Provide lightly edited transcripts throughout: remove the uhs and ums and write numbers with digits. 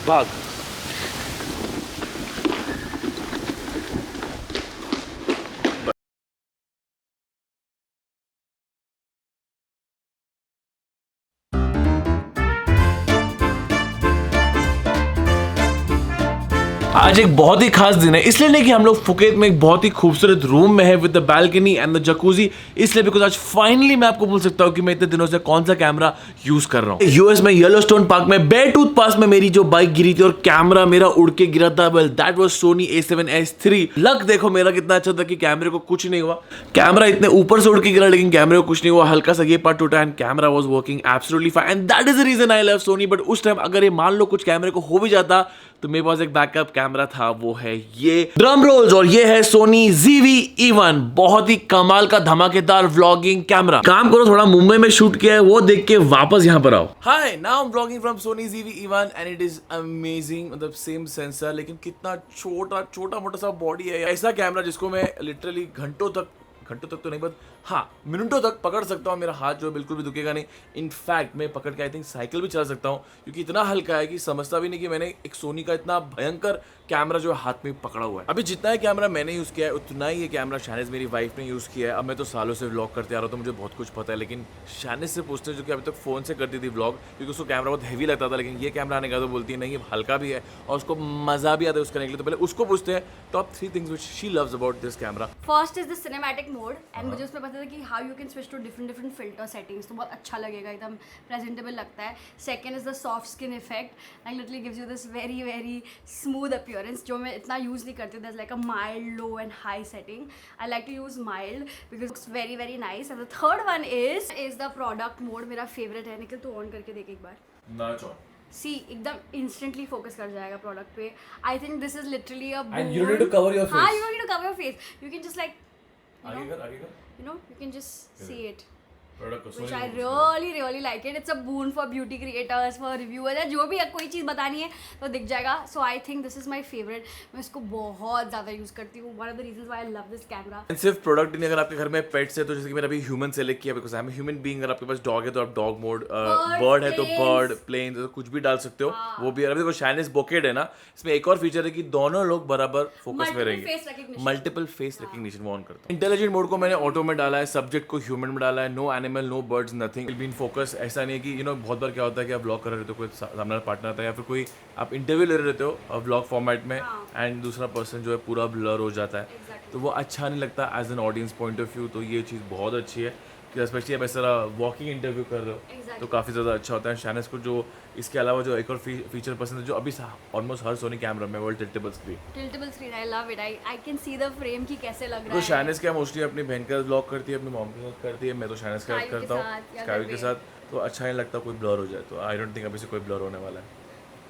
भाग। आज एक बहुत ही खास दिन है, इसलिए नहीं कि हम लोग फुकेत में एक बहुत ही खूबसूरत रूम में है with the balcony and the jacuzzi, इसलिए बिकॉज आज फाइनली मैं आपको बोल सकता हूँ कि मैं इतने दिनों से कौन सा कैमरा यूज कर रहा हूँ। यूएस में येलोस्टोन पार्क में बेरटूथ पास में मेरी जो बाइक गिरी थी और कैमरा मेरा उड़ के गिरा था, well that was Sony A7S3। Luck देखो मेरा कितना अच्छा था कि कैमरे को कुछ नहीं हुआ। कैमरा इतने ऊपर से उड़ के गिरा लेकिन कैमरे को कुछ नहीं हुआ, हल्का सा ये पार्ट टूटा and camera was working absolutely fine and that is the reason I love Sony. But उस टाइम अगर ये मान लो कुछ कैमरे को हो भी जाता तो मेरे पास एक बैकअप कैमरा था, वो है ये ड्रम रोल्स, और ये है सोनी ZV-E1। बहुत ही कमाल का धमाकेदार व्लॉगिंग कैमरा। काम करो थोड़ा मुंबई में शूट किया है वो देख के वापस यहाँ पर आओ। Hi, now I am vlogging from Sony ZV-E1 and it is amazing. मतलब सेम सेंसर लेकिन कितना छोटा मोटा सा बॉडी है। ऐसा कैमरा जिसको मैं लिटरली घंटों तक तो नहीं, बट हाँ मिनटों तक पकड़ सकता हूँ। मेरा हाथ जो है बिल्कुल भी दुखेगा नहीं। इनफैक्ट मैं पकड़ के आई थिंक साइकिल भी चला सकता हूँ, क्योंकि इतना हल्का है कि समझता भी नहीं कि मैंने एक सोनी का इतना भयंकर कैमरा जो है हाथ में पकड़ा हुआ है। अभी जितना ही कैमरा मैंने यूज़ किया है उतना ही ये कैमरा शानिस मेरी वाइफ ने यूज़ किया है। अब मैं तो सालों से व्लॉग करते आ रहा हूँ तो मुझे बहुत कुछ पता है, लेकिन शानिस से पूछते हैं जो कि अभी तक फ़ोन से करती थी व्लॉग, क्योंकि उसको कैमरा बहुत हैवी लगता था। लेकिन ये कैमरा आने का तो बोलती है नहीं ये हल्का भी है और उसको मज़ा भी आता है उसका निकले। तो पहले उसको पूछते हैं top 3 things which she loves about this camera. First is the cinematic mode and मुझे उसमें पता था कि how you can switch to different filter settings, तो बहुत अच्छा लगेगा, एकदम प्रेजेंटेबल लगता है। Second is the soft skin effect and literally gives you this very smooth appearance, जो मैं इतना यूज नहीं करती। That's like a mild low and high setting. I like to use mild because it's very nice. And the third one is the product mode. मेरा favourite है। निखिल तू on करके देख एक बार। सी एकदम इंस्टेंटली फोकस कर जाएगा प्रोडक्ट पे। I think this is literally a And you don't need to cover your face. हाँ, you don't need to cover your face. You can just like आगे कर। you can just see it. Product को Which I really like it. It's a boon for beauty creators, for reviewers. जो भी कोई चीज़ बतानी है तो दिख जाएगा. So I think this is my favorite. मैं इसको बहुत ज़्यादा यूज़ करती हूँ. One of the reasons why I love this camera. सिर्फ प्रोडक्ट नहीं, अगर आपके घर में पेट्स है तो जैसे कि मैंने अभी ह्यूमन सेलेक्ट किया because I am human being. अगर आपके पास डॉग है तो आप डॉग मोड, बर्ड है तो बर्ड, प्लेन तो कुछ भी डाल सकते हो। वो भी अभी देखो शाइनिस बोकेड है ना, इसमें एक और फीचर है कि दोनों लोग बराबर फोकस में रहेंगे। मल्टीपल फेस रिकग्निशन वो ऑन करता है। इंटेलिजेंट मोड को मैंने ऑटो में डाला है, सब्जेक्ट को ह्यूमन में डाला है। No animal, no birds, nothing will be in focus. ऐसा नहीं है कि बहुत बार क्या होता है कि आप व्लॉग कर रहे होते हो, कोई सामने पार्टनर आता है या फिर कोई आप इंटरव्यू ले रहे हो व्लॉग फॉर्मेट में एंड दूसरा पर्सन जो है पूरा ब्लर हो जाता है, तो वो अच्छा नहीं लगता as an audience point of view. तो ये चीज़ बहुत अच्छी है कि स्पेशली आप ऐसा वॉकिंग इंटरव्यू कर रहे हो तो काफ़ी ज़्यादा अच्छा होता है। शाइनिस को जो इसके अलावा जो एक और फीचर पसंद है जो अभी ऑलमोस्ट हर सोनी कैमरा में, वो tiltable screen. I love it. I can see the frame की कैसे लग रहा तो है। शाइनिस क्या मोस्टली अपनी बहन का व्लॉग करती है, अपनी मॉम के साथ करती है, मैं तो शाइनिस का करता हूँ स्काई के साथ। तो अच्छा नहीं लगता कोई ब्लर हो जाए, तो आई डोंट थिंक अभी से कोई ब्लर होने वाला है।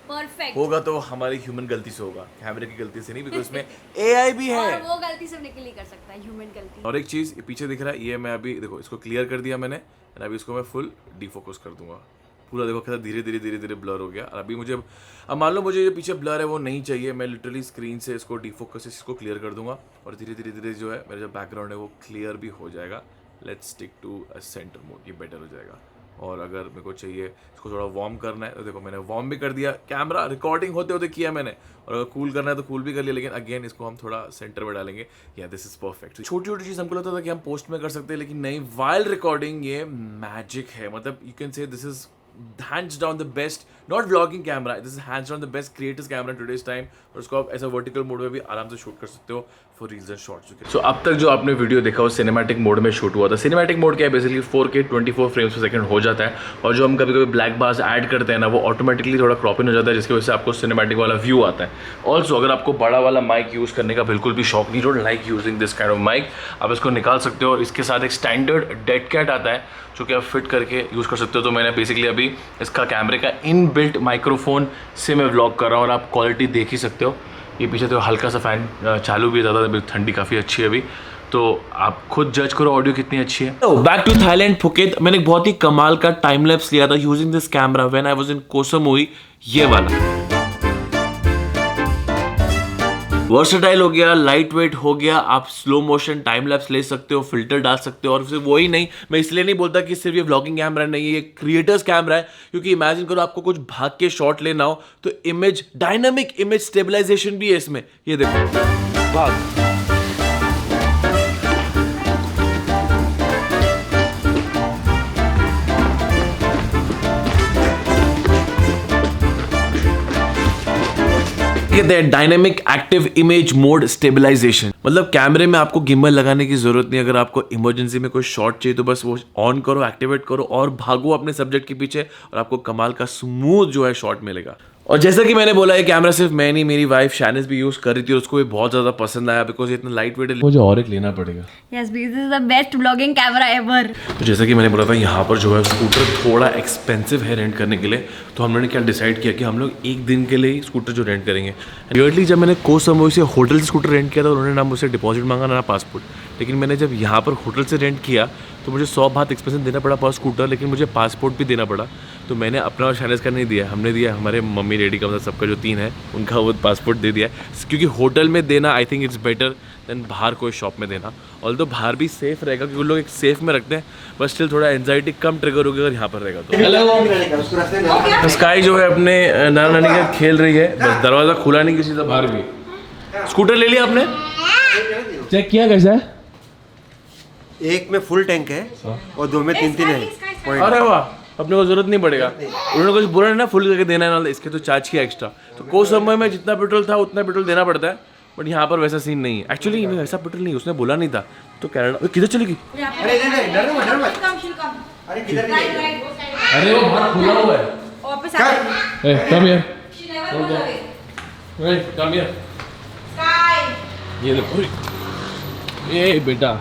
परफेक्ट होगा तो हमारी ह्यूमन गलती से होगा, कैमरे की गलती से नहीं, बिकॉज इसमें AI भी है और वो गलती सिर्फ निकल ही कर सकता है, ह्यूमन गलती। और एक चीज़ पीछे दिख रहा है, ये मैं अभी देखो इसको क्लियर कर दिया मैंने और अभी इसको मैं फुल डीफोकस कर दूंगा। पूरा देखो कैसा धीरे धीरे ब्लर हो गया। और अभी मुझे अब मान लो मुझे जो पीछे ब्लर है वो नहीं चाहिए, मैं लिटरली स्क्रीन से इसको डीफोकस से इसको क्लियर कर दूंगा और धीरे धीरे जो है मेरा जो बैकग्राउंड है वो क्लियर भी हो जाएगा। Let's stick to a centre mode, ये बेटर हो जाएगा। और अगर मेरे को चाहिए इसको थोड़ा वार्म करना है तो देखो मैंने वार्म भी कर दिया, कैमरा रिकॉर्डिंग होते होते किया मैंने। और अगर कूल करना है तो कूल भी कर लिया, लेकिन अगेन इसको हम थोड़ा सेंटर में डालेंगे। या दिस इज परफेक्ट। छोटी चीज़ हमको लगता था कि हम पोस्ट में कर सकते हैं, लेकिन नहीं, वाइल रिकॉर्डिंग ये मैजिक है। मतलब you can say this is hands down the best, not vlogging camera, this is hands down the best creators camera in today's time। और उसको आप ऐसा वर्टिकल मोड में भी आराम से शूट कर सकते हो फॉर रील्स एंड शॉर्ट्स। सो अब तक जो आपने वीडियो देखा वो सिनेमैटिक मोड में शूट हुआ था। सिनेमैटिक मोड क्या है, बेसिकली 4K 24 फ्रेम्स पर सेकंड हो जाता है और जो हम कभी कभी ब्लैक बार्स ऐड करते हैं ना वो ऑटोमेटिकली थोड़ा क्रॉप इन हो जाता है, जिसकी वजह से आपको सिनेमैटिक वाला व्यू आता है। ऑल्सो अगर आपको बड़ा वाला माइक यूज़ करने का बिल्कुल भी शौक नहीं, don't like using this kind of mic, आप इसको निकाल सकते हो। और इसके साथ एक स्टैंडर्ड डेड कैट आता है जो कि आप फिट करके यूज़ कर सकते हो। तो मैंने बेसिकली अभी इसका कैमरे का इनबिल्ट माइक्रोफोन से मैं व्लॉग कर रहा हूँ और आप क्वालिटी देख ही सकते हो। ये पीछे तो हल्का सा फैन चालू भी है, ज़्यादा ठंडी काफ़ी अच्छी है अभी, तो आप खुद जज करो ऑडियो कितनी अच्छी है। बैक टू थाईलैंड फुकेत, मैंने एक बहुत ही कमाल का टाइम लैप्स लिया था using this camera when I was in कोसमोई, ये वाला। वर्सेटाइल हो गया, लाइट वेट हो गया, आप स्लो मोशन टाइम लैप्स ले सकते हो, फिल्टर डाल सकते हो। और सिर्फ वही नहीं, मैं इसलिए नहीं बोलता कि सिर्फ ये व्लॉगिंग कैमरा नहीं है, ये क्रिएटर्स कैमरा है। क्योंकि इमेजिन करो आपको कुछ भाग के शॉट लेना हो तो इमेज, डायनामिक इमेज स्टेबलाइजेशन भी है इसमें। ये देखो भाग, कहते हैं dynamic active image mode stabilisation. मतलब कैमरे में आपको गिम्बल लगाने की जरूरत नहीं। अगर आपको इमरजेंसी में कोई शॉट चाहिए तो बस वो ऑन करो, एक्टिवेट करो और भागो अपने सब्जेक्ट के पीछे और आपको कमाल का स्मूथ जो है शॉट मिलेगा। और जैसा कि मैंने बोला, ये कैमरा सिर्फ मैं नहीं, मेरी वाइफ शैनिस भी यूज कर रही थी और उसको भी बहुत ज्यादा पसंद आया बिकॉज इतना लाइट वेट है। मुझे और एक लेना पड़ेगा। Yes, this is the best vlogging camera ever. तो जैसा कि मैंने बोला था, यहाँ पर जो है स्कूटर थोड़ा एक्सपेंसिव है रेंट करने के लिए। तो हम लोगों ने क्या डिसाइड किया कि हम लोग एक दिन के लिए स्कूटर जो रेंट करेंगे। रियरली जब मैंने कोसंबोई से होटल से स्कूटर रेंट किया था, उन्होंने ना मुझसे डिपॉजिट मांगा ना पासपोर्ट। लेकिन मैंने जब यहाँ पर होटल से रेंट किया तो मुझे 100 बात एक्सपेंसिव देना पड़ा पर स्कूटर, लेकिन मुझे पासपोर्ट भी देना पड़ा। तो मैंने अपना और शैनिस का नहीं दिया, हमने दिया हमारे मम्मी डैडी का, मतलब सबका जो 3 है उनका वो पासपोर्ट दे दिया। क्योंकि होटल में देना I think it's better than बाहर कोई शॉप में देना। ऑल्दो बाहर भी सेफ रहेगा क्योंकि लोग एक सेफ में रखते हैं, बट स्टिल थोड़ा एंजाइटी कम ट्रिगर होगी अगर यहाँ पर रहेगा तो। हेलो, स्काई जो है अपने नाना नानी का खेल रही है, बस दरवाजा खुला नहीं किसी से बाहर भी। स्कूटर ले लिया आपने? चेक किया कैसा है? एक में फुल टैंक है और 2 में 3 है। अरे वाह, अपने को जरूरत नहीं पड़ेगा। उन्होंने कुछ बोला नहीं ना फुल करके देना है ना, इसके तो चार्ज किया एक्स्ट्रा। तो कोई समय में जितना पेट्रोल था उतना पेट्रोल देना पड़ता है, बट यहाँ पर वैसा सीन नहीं है। एक्चुअली वैसा पेट्रोल नहीं, उसने बोला नहीं था। तो कनाडा किधर चलेगी? अरे वो बाहर खुला हुआ है। कम यार, कम यार, ये देखो ये बेटा।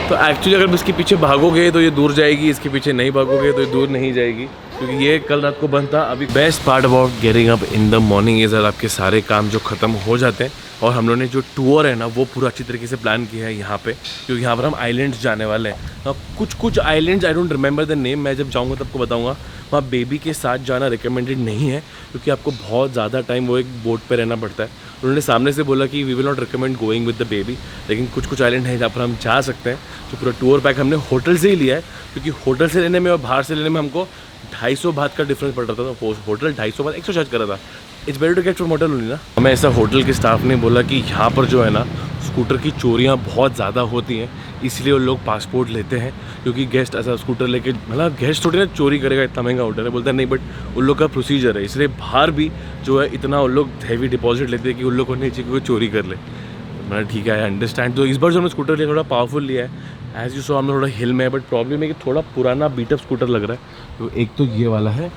तो एक्चुअली अगर इसके पीछे भागोगे तो ये दूर जाएगी, इसके पीछे नहीं भागोगे तो ये दूर नहीं जाएगी, क्योंकि ये कल रात को बंद था। अभी best part about getting up in the morning is that आपके सारे काम जो खत्म हो जाते हैं। और हम लोगों ने जो टूर है ना वो पूरा अच्छी तरीके से प्लान किया है यहाँ पे, क्योंकि यहाँ पर हम आइलैंड्स जाने वाले हैं। कुछ islands I don't remember the name, मैं जब जाऊँगा तब को बताऊँगा। वहाँ बेबी के साथ जाना रिकमेंडेड नहीं है क्योंकि आपको बहुत ज़्यादा टाइम वो एक बोट पे रहना पड़ता है। उन्होंने सामने से बोला कि we will not recommend going with the baby, लेकिन कुछ आइलैंड हैं जहाँ पर हम जा सकते हैं। तो पूरा टूर पैक हमने होटल से ही लिया है, क्योंकि होटल से लेने में और बाहर से लेने में हमको 250 बात का डिफरेंस पड़ रहा था। तो होटल 250 बात 100 चार्ज कर रहा था। It's better to get from hotel only ना। हमें ऐसा होटल के स्टाफ ने बोला कि यहाँ पर जो है ना स्कूटर की चोरियाँ बहुत ज़्यादा होती हैं, इसलिए वो लोग पासपोर्ट लेते हैं। क्योंकि गेस्ट ऐसा स्कूटर लेके, मतलब गेस्ट थोड़ी ना चोरी करेगा, इतना महंगा होटल है। बोलता है नहीं, बट उन लोग का प्रोसीजर है, इसलिए बाहर भी जो है इतना उन लोग हैवी डिपॉजिट लेते हैं कि उन लोग को नहीं चाहिए कि कोई चोरी कर ले। मतलब ठीक है, आई अंडरस्टैंड। तो इस बार जो हमने स्कूटर लिया थोड़ा पावरफुल लिया है। एज यू सो हमने थोड़ा हिल में है, बट प्रॉब्लम है कि थोड़ा पुराना बीटअप स्कूटर लग रहा है। तो एक तो ये वाला है,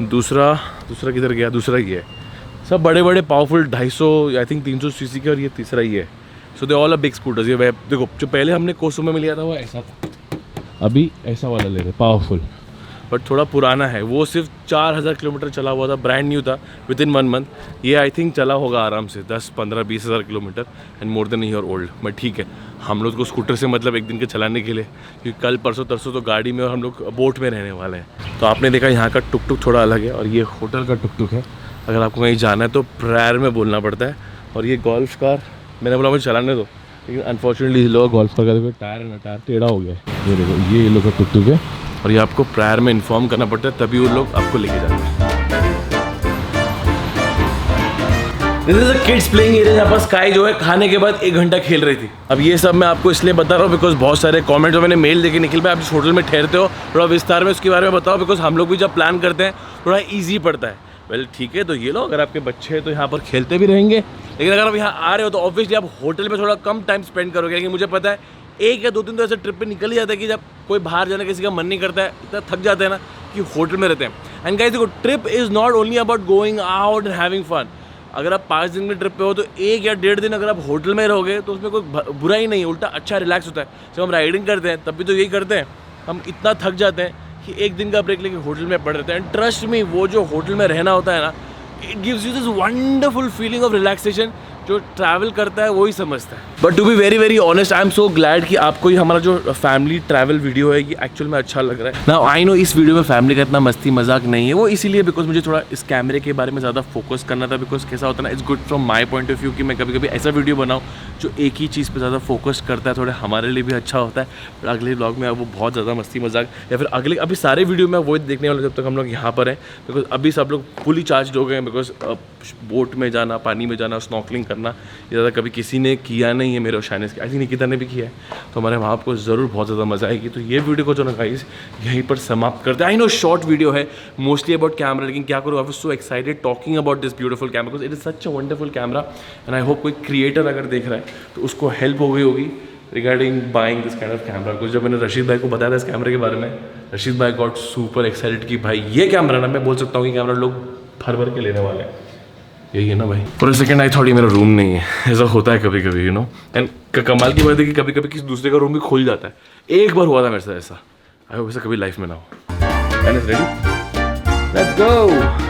दूसरा किधर गया? दूसरा ये है। सब बड़े बड़े पावरफुल 250 आई थिंक 300 सीसी के, और ये तीसरा ये है। So they all a big scooters. ये देखो, जो पहले हमने कोसुमे में लिया था वो ऐसा था, अभी ऐसा वाला ले रहे पावरफुल, बट थोड़ा पुराना है। वो सिर्फ 4000 किलोमीटर चला हुआ था, ब्रांड न्यू था विद इन 1 मंथ। ये आई थिंक चला होगा आराम से 10, 15, 20 हज़ार kilometre and more than year old. But ठीक है, हम लोग को स्कूटर से मतलब एक दिन के चलाने के लिए, क्योंकि कल परसों तरसों तो गाड़ी में और हम लोग बोट में रहने वाले हैं। तो आपने देखा यहाँ का टुक टुक थोड़ा अलग है, और ये होटल का टुक टुक है। अगर आपको कहीं जाना है तो प्रायर में बोलना पड़ता है। और ये गोल्फ कार मैंने बोला मुझे चलाने दो, लेकिन अनफॉर्चुनेटली लोग गोल्फ कार का देखो टायर है ना, टायर टेढ़ा हो गया है। ये देखो, ये लोग का टुक टुक है, और ये आपको प्रायर में इन्फॉर्म करना पड़ता है, तभी वो लोग आपको लेके जाते हैं। This is a kids playing area, जहाँ पर स्काई जो है खाने के बाद 1 घंटा खेल रही थी। अब ये सब मैं आपको इसलिए बता रहा हूँ बिकॉज बहुत सारे कमेंट जो मैंने मेल देखे, निखिल भाई आप जिस होटल में ठहरते हो थोड़ा विस्तार में उसके बारे में बताओ, बिकॉज हम लोग भी जब प्लान करते हैं थोड़ा ईजी पड़ता है। वेल ठीक है, तो ये लो, अगर आपके बच्चे हैं तो यहाँ पर खेलते भी रहेंगे, लेकिन अगर आप यहाँ आ रहे हो तो ऑब्वियसली आप होटल में थोड़ा कम टाइम स्पेंड करोगे। लेकिन मुझे पता है 1 या 2 दिन तो ऐसे ट्रिप पे निकल ही जाता है कि जब कोई बाहर जाने किसी का मन नहीं करता है, इतना थक जाते हैं ना कि होटल में रहते हैं। एंड गाइस देखो, trip is not only about going out and having fun. अगर आप 5 दिन के ट्रिप पे हो तो 1 या 1.5 दिन अगर आप होटल में रहोगे तो उसमें कोई बुरा ही नहीं है, उल्टा अच्छा रिलैक्स होता है। जब हम राइडिंग करते हैं तब भी तो यही करते हैं, हम इतना थक जाते हैं कि 1 दिन का ब्रेक लेके होटल में पड़ रहते हैं। एंड ट्रस्ट मी, वो जो होटल में रहना होता है ना, it gives you this wonderful feeling of relaxation जो ट्रैवल करता है वही समझता है। But to be very very honest, I am so glad कि आपको ये हमारा जो फैमिली ट्रैवल वीडियो है ये एक्चुअल में अच्छा लग रहा है। नाउ आई नो इस वीडियो में फैमिली का इतना मस्ती मजाक नहीं है, वो इसीलिए बिकॉज मुझे थोड़ा इस कैमरे के बारे में ज़्यादा फोकस करना था। बिकॉज कैसा होता है ना, it's good from my point of view कि मैं कभी कभी ऐसा वीडियो बनाऊँ जो एक ही चीज़ पर ज़्यादा फोकस करता है, थोड़े हमारे लिए भी अच्छा होता है। पर अगले ब्लॉग में वो बहुत ज़्यादा मस्ती मजाक या फिर अगले अभी सारे वीडियो में वही देखने वाले जब तक हम लोग यहाँ पर हैं। बिकॉज अभी सब लोग फुली चार्ज हो गए हैं। बिकॉज बोट में जाना, पानी में जाना, स्नॉर्कलिंग करना ये ज़्यादा कभी किसी ने किया नहीं है मेरे और शाइनेस के। आई थिंक निकिता ने भी किया है, तो हमारे वहाँ आपको ज़रूर बहुत ज़्यादा मज़ा आएगी। तो ये वीडियो को जो ना गाइस यहीं पर समाप्त करते हैं। आई नो शॉर्ट वीडियो है, मोस्टली अबाउट कैमरा, लेकिन क्या करूँ, I was so excited talking about this beautiful camera because it is such a wonderful camera and I hope कोई क्रिएटर अगर देख रहा है तो उसको हेल्प हो गई होगी regarding buying this kind of camera. कुछ जब मैंने रशीद भाई को बताया था इस कैमरे के बारे में, रशीद भाई गॉट सुपर एक्साइटेड कि भाई ये कैमरा ना, मैं बोल सकता हूँ कि कैमरा लोग भर के लेने वाले हैं। यही है ना भाई। For a second I thought ये मेरा रूम नहीं है, ऐसा होता है कभी कभी यू नो। एंड कमाल की बात है कि कभी कभी किसी दूसरे का रूम भी खुल जाता है। एक बार हुआ था मेरे साथ ऐसा, आई होप ऐसा कभी लाइफ में ना हो। And is ready, let's go.